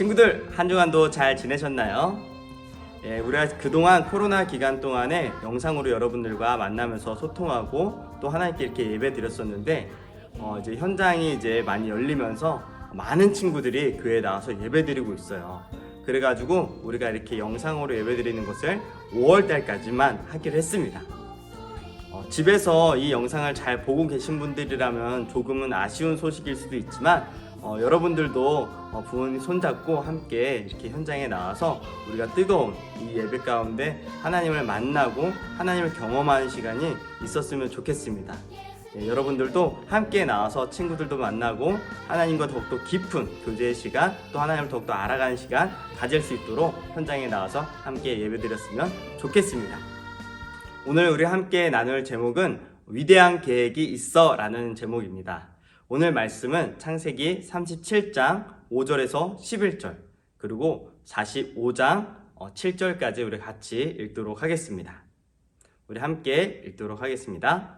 친구들, 한 주간도 잘 지내셨나요? 예, 우리가 그동안 코로나 기간 동안에 영상으로 여러분들과 만나면서 소통하고 또 하나님께 이렇게 예배 드렸었는데 이제 현장이 이제 많이 열리면서 많은 친구들이 교회에 나와서 예배 드리고 있어요. 그래가지고 우리가 이렇게 영상으로 예배 드리는 것을 5월 달까지만 하기로 했습니다. 집에서 이 영상을 잘 보고 계신 분들이라면 조금은 아쉬운 소식일 수도 있지만 여러분들도 부모님 손잡고 함께 이렇게 현장에 나와서 우리가 뜨거운 이 예배 가운데 하나님을 만나고 하나님을 경험하는 시간이 있었으면 좋겠습니다. 여러분들도 함께 나와서 친구들도 만나고 하나님과 더욱더 깊은 교제의 시간, 또 하나님을 더욱더 알아가는 시간 가질 수 있도록 현장에 나와서 함께 예배드렸으면 좋겠습니다. 오늘 우리 함께 나눌 제목은 위대한 계획이 있어 라는 제목입니다. 오늘 말씀은 창세기 37장 5절에서 11절 그리고 45장 7절까지 우리 같이 읽도록 하겠습니다. 우리 함께 읽도록 하겠습니다.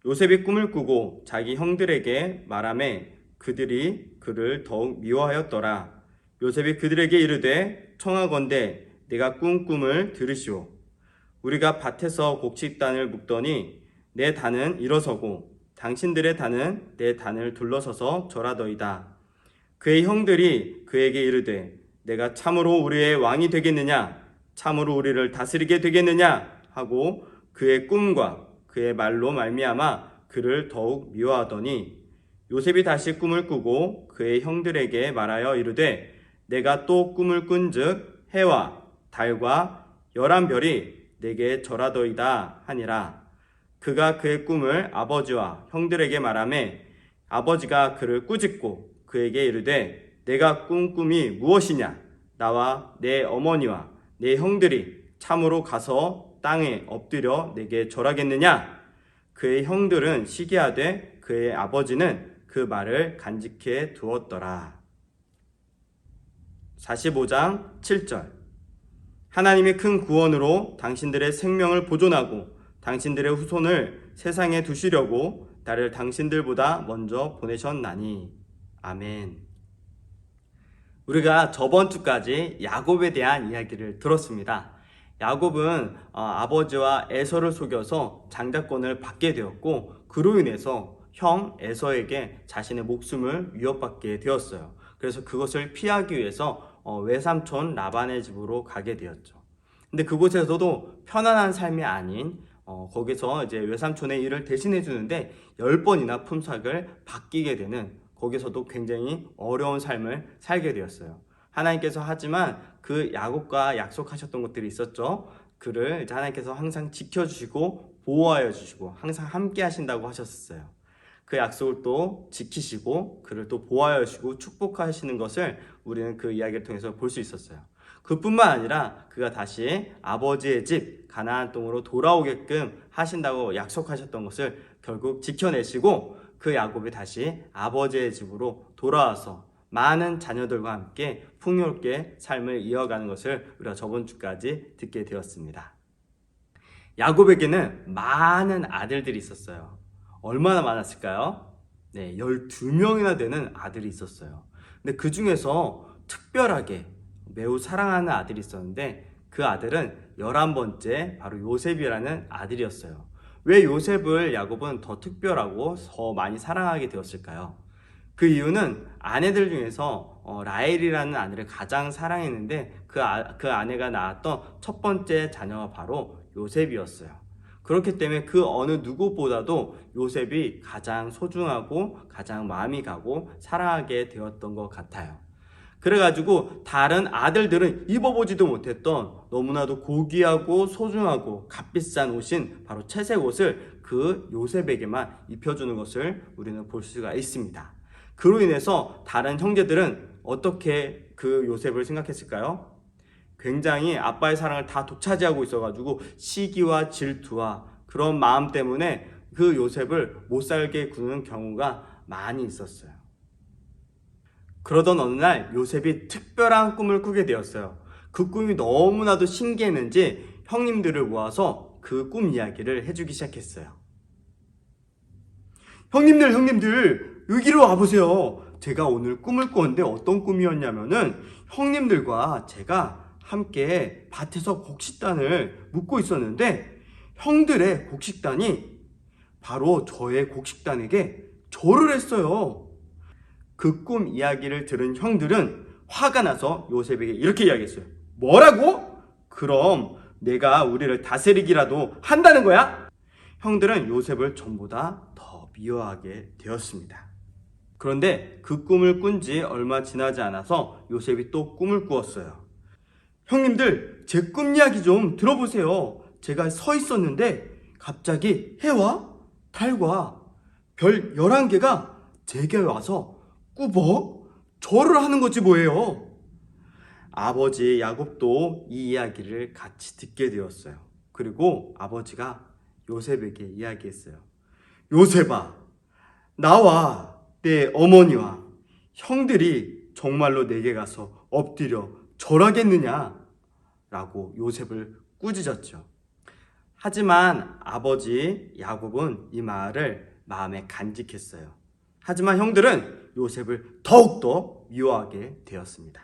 요셉이 꿈을 꾸고 자기 형들에게 말하매 그들이 그를 더욱 미워하였더라. 요셉이 그들에게 이르되 청하건대 내가 꾼 꿈을 들으시오. 우리가 밭에서 곡식단을 묶더니 내 단은 일어서고 당신들의 단은 내 단을 둘러서서 절하더이다. 그의 형들이 그에게 이르되 내가 참으로 우리의 왕이 되겠느냐? 참으로 우리를 다스리게 되겠느냐? 하고 그의 꿈과 그의 말로 말미암아 그를 더욱 미워하더니 요셉이 다시 꿈을 꾸고 그의 형들에게 말하여 이르되 내가 또 꿈을 꾼즉 해와 달과 11별이 내게 절하더이다 하니라. 그가 그의 꿈을 아버지와 형들에게 말하매 아버지가 그를 꾸짖고 그에게 이르되 내가 꾼 꿈이 무엇이냐? 나와 내 어머니와 내 형들이 참으로 가서 땅에 엎드려 내게 절하겠느냐? 그의 형들은 시기하되 그의 아버지는 그 말을 간직해 두었더라. 45장 7절 하나님의 큰 구원으로 당신들의 생명을 보존하고 당신들의 후손을 세상에 두시려고 나를 당신들보다 먼저 보내셨나니. 아멘. 우리가 저번 주까지 야곱에 대한 이야기를 들었습니다. 야곱은 아버지와 에서를 속여서 장자권을 받게 되었고 그로 인해서 형 에서에게 자신의 목숨을 위협받게 되었어요. 그래서 그것을 피하기 위해서 외삼촌 라반의 집으로 가게 되었죠. 근데 그곳에서도 편안한 삶이 아닌 거기서 이제 외삼촌의 일을 대신해 주는데 10번이나 품삯을 바뀌게 되는, 거기서도 굉장히 어려운 삶을 살게 되었어요. 하나님께서 하지만 그 야곱과 약속하셨던 것들이 있었죠. 그를 이제 하나님께서 항상 지켜주시고 보호하여 주시고 항상 함께 하신다고 하셨어요. 그 약속을 또 지키시고 그를 또 보호하여 주시고 축복하시는 것을 우리는 그 이야기를 통해서 볼 수 있었어요. 그뿐만 아니라 그가 다시 아버지의 집 가나안 땅으로 돌아오게끔 하신다고 약속하셨던 것을 결국 지켜내시고 그 야곱이 다시 아버지의 집으로 돌아와서 많은 자녀들과 함께 풍요롭게 삶을 이어가는 것을 우리가 저번 주까지 듣게 되었습니다. 야곱에게는 많은 아들들이 있었어요. 얼마나 많았을까요? 네, 12명이나 되는 아들이 있었어요. 근데 그 중에서 특별하게 매우 사랑하는 아들이 있었는데 그 아들은 11번째 바로 요셉이라는 아들이었어요. 왜 요셉을 야곱은 더 특별하고 더 많이 사랑하게 되었을까요? 그 이유는 아내들 중에서 라헬이라는 아내를 가장 사랑했는데 그 아내가 낳았던 첫 번째 자녀가 바로 요셉이었어요. 그렇기 때문에 그 어느 누구보다도 요셉이 가장 소중하고 가장 마음이 가고 사랑하게 되었던 것 같아요. 그래가지고 다른 아들들은 입어보지도 못했던 너무나도 고귀하고 소중하고 값비싼 옷인 바로 채색 옷을 그 요셉에게만 입혀주는 것을 우리는 볼 수가 있습니다. 그로 인해서 다른 형제들은 어떻게 그 요셉을 생각했을까요? 굉장히 아빠의 사랑을 다 독차지하고 있어가지고 시기와 질투와 그런 마음 때문에 그 요셉을 못 살게 구는 경우가 많이 있었어요. 그러던 어느 날 요셉이 특별한 꿈을 꾸게 되었어요. 그 꿈이 너무나도 신기했는지 형님들을 모아서 그 꿈 이야기를 해주기 시작했어요. 형님들 여기로 와보세요. 제가 오늘 꿈을 꿨는데 어떤 꿈이었냐면은 형님들과 제가 함께 밭에서 곡식단을 묶고 있었는데 형들의 곡식단이 바로 저의 곡식단에게 절을 했어요. 그 꿈 이야기를 들은 형들은 화가 나서 요셉에게 이렇게 이야기했어요. 뭐라고? 그럼 내가 우리를 다스리기라도 한다는 거야? 형들은 요셉을 전보다 더 미워하게 되었습니다. 그런데 그 꿈을 꾼 지 얼마 지나지 않아서 요셉이 또 꿈을 꾸었어요. 형님들, 제 꿈 이야기 좀 들어보세요. 제가 서 있었는데 갑자기 해와 달과 별 11개가 제게 와서 꾸벅 절을 하는 거지 뭐예요. 아버지 야곱도 이 이야기를 같이 듣게 되었어요. 그리고 아버지가 요셉에게 이야기했어요. 요셉아, 나와 내 어머니와 형들이 정말로 내게 가서 엎드려 절하겠느냐? 라고 요셉을 꾸짖었죠. 하지만 아버지 야곱은 이 말을 마음에 간직했어요. 하지만 형들은 요셉을 더욱더 미워하게 되었습니다.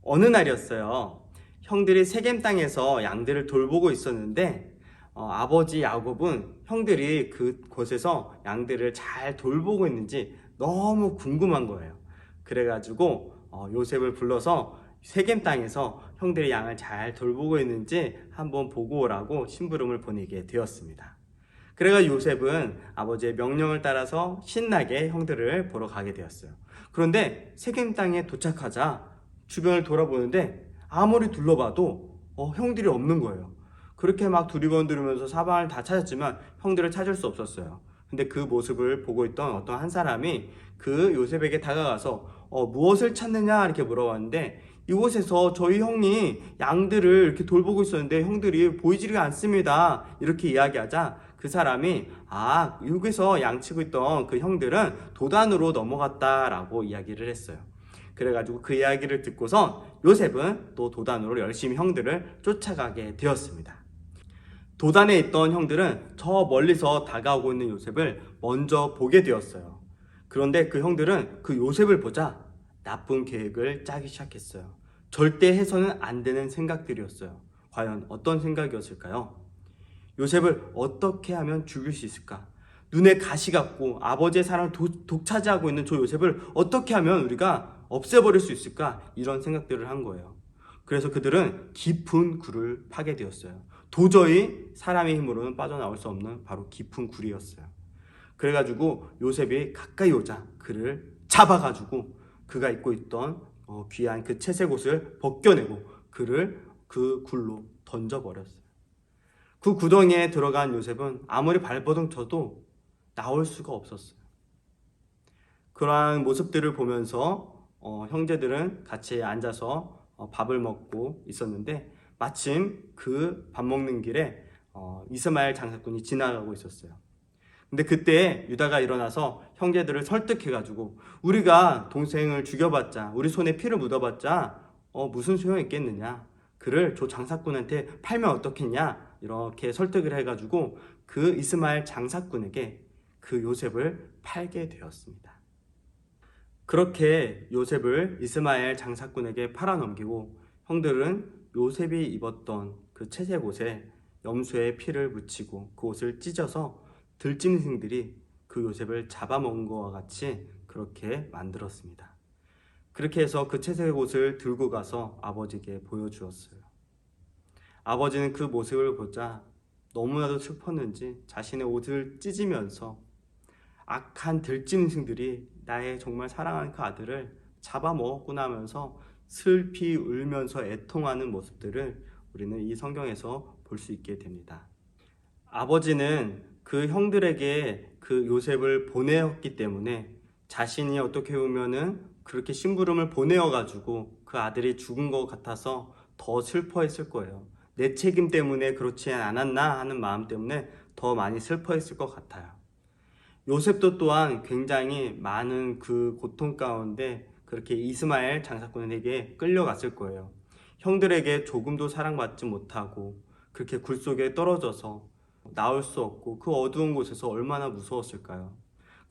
어느 날이었어요. 형들이 세겜 땅에서 양들을 돌보고 있었는데 아버지 야곱은 형들이 그곳에서 양들을 잘 돌보고 있는지 너무 궁금한 거예요. 그래가지고 요셉을 불러서 세겜 땅에서 형들이 양을 잘 돌보고 있는지 한번 보고 오라고 심부름을 보내게 되었습니다. 그래가 요셉은 아버지의 명령을 따라서 신나게 형들을 보러 가게 되었어요. 그런데 세겜 땅에 도착하자 주변을 돌아보는데 아무리 둘러봐도 형들이 없는 거예요. 그렇게 막 두리번두리면서 사방을 다 찾았지만 형들을 찾을 수 없었어요. 근데 그 모습을 보고 있던 어떤 한 사람이 그 요셉에게 다가가서 무엇을 찾느냐 이렇게 물어봤는데, 이곳에서 저희 형이 양들을 이렇게 돌보고 있었는데 형들이 보이지가 않습니다 이렇게 이야기하자 그 사람이 여기서 양치고 있던 그 형들은 도단으로 넘어갔다라고 이야기를 했어요. 그래가지고 그 이야기를 듣고선 요셉은 또 도단으로 열심히 형들을 쫓아가게 되었습니다. 도단에 있던 형들은 저 멀리서 다가오고 있는 요셉을 먼저 보게 되었어요. 그런데 그 형들은 그 요셉을 보자 나쁜 계획을 짜기 시작했어요. 절대 해서는 안 되는 생각들이었어요. 과연 어떤 생각이었을까요? 요셉을 어떻게 하면 죽일 수 있을까? 눈에 가시 같고 아버지의 사랑을 독차지하고 있는 저 요셉을 어떻게 하면 우리가 없애버릴 수 있을까? 이런 생각들을 한 거예요. 그래서 그들은 깊은 굴을 파게 되었어요. 도저히 사람의 힘으로는 빠져나올 수 없는 바로 깊은 굴이었어요. 그래가지고 요셉이 가까이 오자 그를 잡아가지고 그가 입고 있던 귀한 그 채색 옷을 벗겨내고 그를 그 굴로 던져버렸어요. 그 구덩이에 들어간 요셉은 아무리 발버둥 쳐도 나올 수가 없었어요. 그러한 모습들을 보면서 형제들은 같이 앉아서 밥을 먹고 있었는데 마침 그 밥 먹는 길에 이스마엘 장사꾼이 지나가고 있었어요. 근데 그때 유다가 일어나서 형제들을 설득해가지고 우리가 동생을 죽여봤자 우리 손에 피를 묻어봤자 무슨 소용이 있겠느냐, 그를 저 장사꾼한테 팔면 어떻겠냐 이렇게 설득을 해가지고 그 이스마엘 장사꾼에게 그 요셉을 팔게 되었습니다. 그렇게 요셉을 이스마엘 장사꾼에게 팔아넘기고 형들은 요셉이 입었던 그 채색 옷에 염소의 피를 묻히고 그 옷을 찢어서 들짐승들이 그 요셉을 잡아먹은 것과 같이 그렇게 만들었습니다. 그렇게 해서 그 채색 옷을 들고 가서 아버지에게 보여주었어요. 아버지는 그 모습을 보자 너무나도 슬펐는지 자신의 옷을 찢으면서 악한 들짐승들이 나의 정말 사랑하는 그 아들을 잡아먹었구나 하면서 슬피 울면서 애통하는 모습들을 우리는 이 성경에서 볼 수 있게 됩니다. 아버지는 그 형들에게 그 요셉을 보내었기 때문에 자신이 어떻게 보면은 그렇게 심부름을 보내어가지고 그 아들이 죽은 것 같아서 더 슬퍼했을 거예요. 내 책임 때문에 그렇지 않았나 하는 마음 때문에 더 많이 슬퍼했을 것 같아요. 요셉도 또한 굉장히 많은 그 고통 가운데 그렇게 이스마엘 장사꾼에게 끌려갔을 거예요. 형들에게 조금도 사랑받지 못하고 그렇게 굴 속에 떨어져서 나올 수 없고 그 어두운 곳에서 얼마나 무서웠을까요?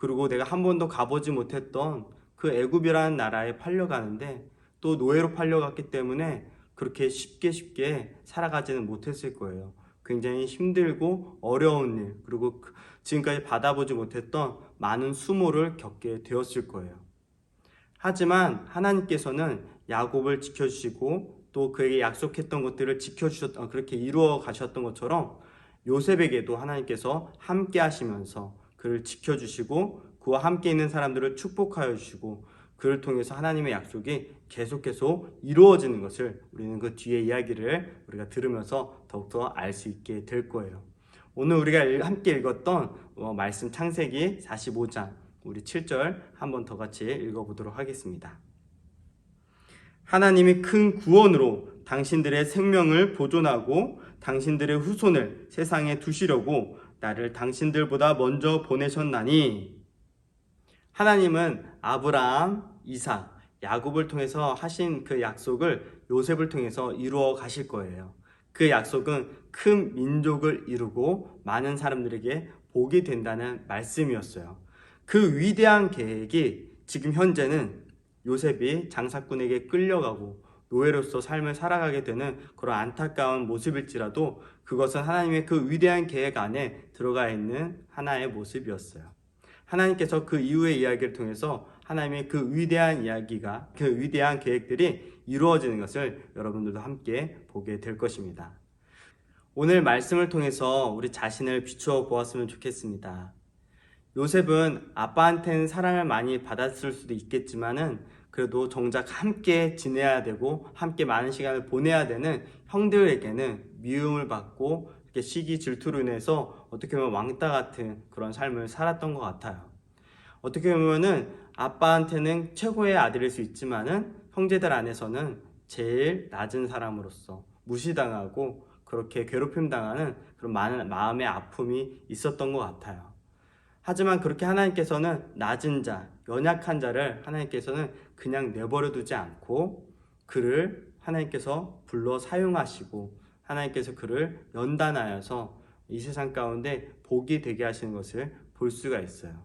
그리고 내가 한 번도 가보지 못했던 그 애굽이라는 나라에 팔려가는데 또 노예로 팔려갔기 때문에 그렇게 쉽게 살아가지는 못했을 거예요. 굉장히 힘들고 어려운 일, 그리고 지금까지 받아보지 못했던 많은 수모를 겪게 되었을 거예요. 하지만 하나님께서는 야곱을 지켜주시고 또 그에게 약속했던 것들을 그렇게 이루어 가셨던 것처럼 요셉에게도 하나님께서 함께 하시면서 그를 지켜주시고 그와 함께 있는 사람들을 축복하여 주시고 그를 통해서 하나님의 약속이 계속 이루어지는 것을 우리는 그 뒤에 이야기를 우리가 들으면서 더욱더 알 수 있게 될 거예요. 오늘 우리가 함께 읽었던 말씀 창세기 45장 우리 7절 한번 더 같이 읽어보도록 하겠습니다. 하나님이 큰 구원으로 당신들의 생명을 보존하고 당신들의 후손을 세상에 두시려고 나를 당신들보다 먼저 보내셨나니. 하나님은 아브라함, 이삭, 야곱을 통해서 하신 그 약속을 요셉을 통해서 이루어 가실 거예요. 그 약속은 큰 민족을 이루고 많은 사람들에게 복이 된다는 말씀이었어요. 그 위대한 계획이 지금 현재는 요셉이 장사꾼에게 끌려가고 노예로서 삶을 살아가게 되는 그런 안타까운 모습일지라도 그것은 하나님의 그 위대한 계획 안에 들어가 있는 하나의 모습이었어요. 하나님께서 그 이후의 이야기를 통해서 하나님의 그 위대한 이야기가, 그 위대한 계획들이 이루어지는 것을 여러분들도 함께 보게 될 것입니다. 오늘 말씀을 통해서 우리 자신을 비추어 보았으면 좋겠습니다. 요셉은 아빠한테는 사랑을 많이 받았을 수도 있겠지만은 그래도 정작 함께 지내야 되고 함께 많은 시간을 보내야 되는 형들에게는 미움을 받고 이렇게 시기 질투로 인해서 어떻게 보면 왕따 같은 그런 삶을 살았던 것 같아요. 어떻게 보면은 아빠한테는 최고의 아들일 수 있지만은 형제들 안에서는 제일 낮은 사람으로서 무시당하고 그렇게 괴롭힘 당하는 그런 많은 마음의 아픔이 있었던 것 같아요. 하지만 그렇게 하나님께서는 낮은 자, 연약한 자를 하나님께서는 그냥 내버려 두지 않고 그를 하나님께서 불러 사용하시고 하나님께서 그를 연단하여서 이 세상 가운데 복이 되게 하시는 것을 볼 수가 있어요.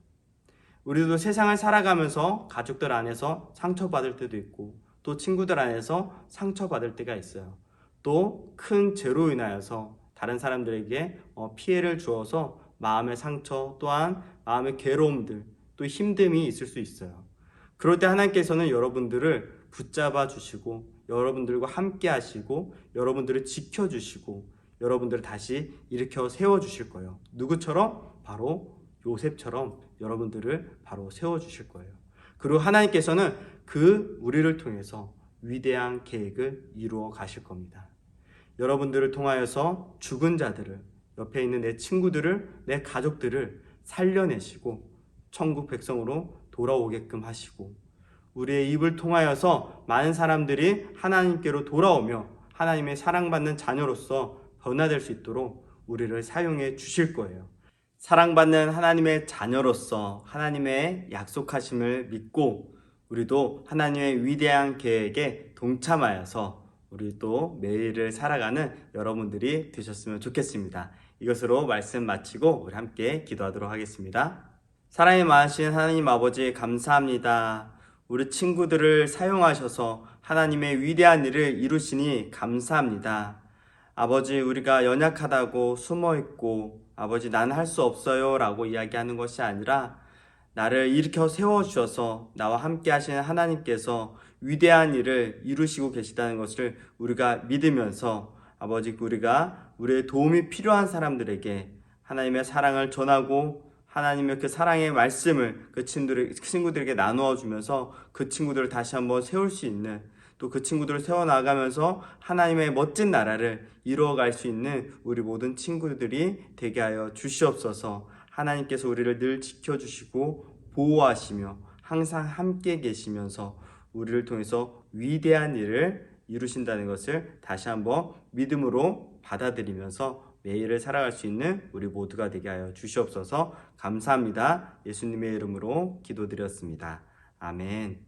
우리도 세상을 살아가면서 가족들 안에서 상처받을 때도 있고 또 친구들 안에서 상처받을 때가 있어요. 또 큰 죄로 인하여서 다른 사람들에게 피해를 주어서 마음의 상처 또한 마음의 괴로움들 또 힘듦이 있을 수 있어요. 그럴 때 하나님께서는 여러분들을 붙잡아 주시고 여러분들과 함께 하시고 여러분들을 지켜주시고 여러분들을 다시 일으켜 세워주실 거예요. 누구처럼? 바로 요셉처럼 여러분들을 바로 세워주실 거예요. 그리고 하나님께서는 그 우리를 통해서 위대한 계획을 이루어 가실 겁니다. 여러분들을 통하여서 죽은 자들을 옆에 있는 내 친구들을 내 가족들을 살려내시고 천국 백성으로 돌아오게끔 하시고 우리의 입을 통하여서 많은 사람들이 하나님께로 돌아오며 하나님의 사랑받는 자녀로서 변화될 수 있도록 우리를 사용해 주실 거예요. 사랑받는 하나님의 자녀로서 하나님의 약속하심을 믿고 우리도 하나님의 위대한 계획에 동참하여서 우리 또 매일을 살아가는 여러분들이 되셨으면 좋겠습니다. 이것으로 말씀 마치고 우리 함께 기도하도록 하겠습니다. 사랑이 많으신 하나님 아버지 감사합니다. 우리 친구들을 사용하셔서 하나님의 위대한 일을 이루시니 감사합니다. 아버지 우리가 연약하다고 숨어있고 아버지 난 할 수 없어요 라고 이야기하는 것이 아니라 나를 일으켜 세워주셔서 나와 함께 하시는 하나님께서 위대한 일을 이루시고 계시다는 것을 우리가 믿으면서 아버지 우리가 우리의 도움이 필요한 사람들에게 하나님의 사랑을 전하고 하나님의 그 사랑의 말씀을 그 친구들에게 나누어 주면서 그 친구들을 다시 한번 세울 수 있는 또 그 친구들을 세워나가면서 하나님의 멋진 나라를 이루어갈 수 있는 우리 모든 친구들이 되게 하여 주시옵소서. 하나님께서 우리를 늘 지켜주시고 보호하시며 항상 함께 계시면서 우리를 통해서 위대한 일을 이루신다는 것을 다시 한번 믿음으로 받아들이면서 매일을 살아갈 수 있는 우리 모두가 되게 하여 주시옵소서. 감사합니다. 예수님의 이름으로 기도드렸습니다. 아멘.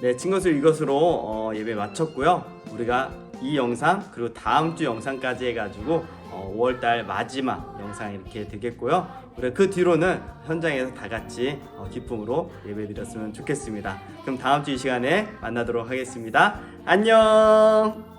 네, 친구들 이것으로 예배 마쳤고요. 우리가 이 영상 그리고 다음 주 영상까지 해가지고 5월달 마지막 영상 이렇게 되겠고요. 우리 그 뒤로는 현장에서 다 같이 기쁨으로 예배드렸으면 좋겠습니다. 그럼 다음 주 이 시간에 만나도록 하겠습니다. 안녕.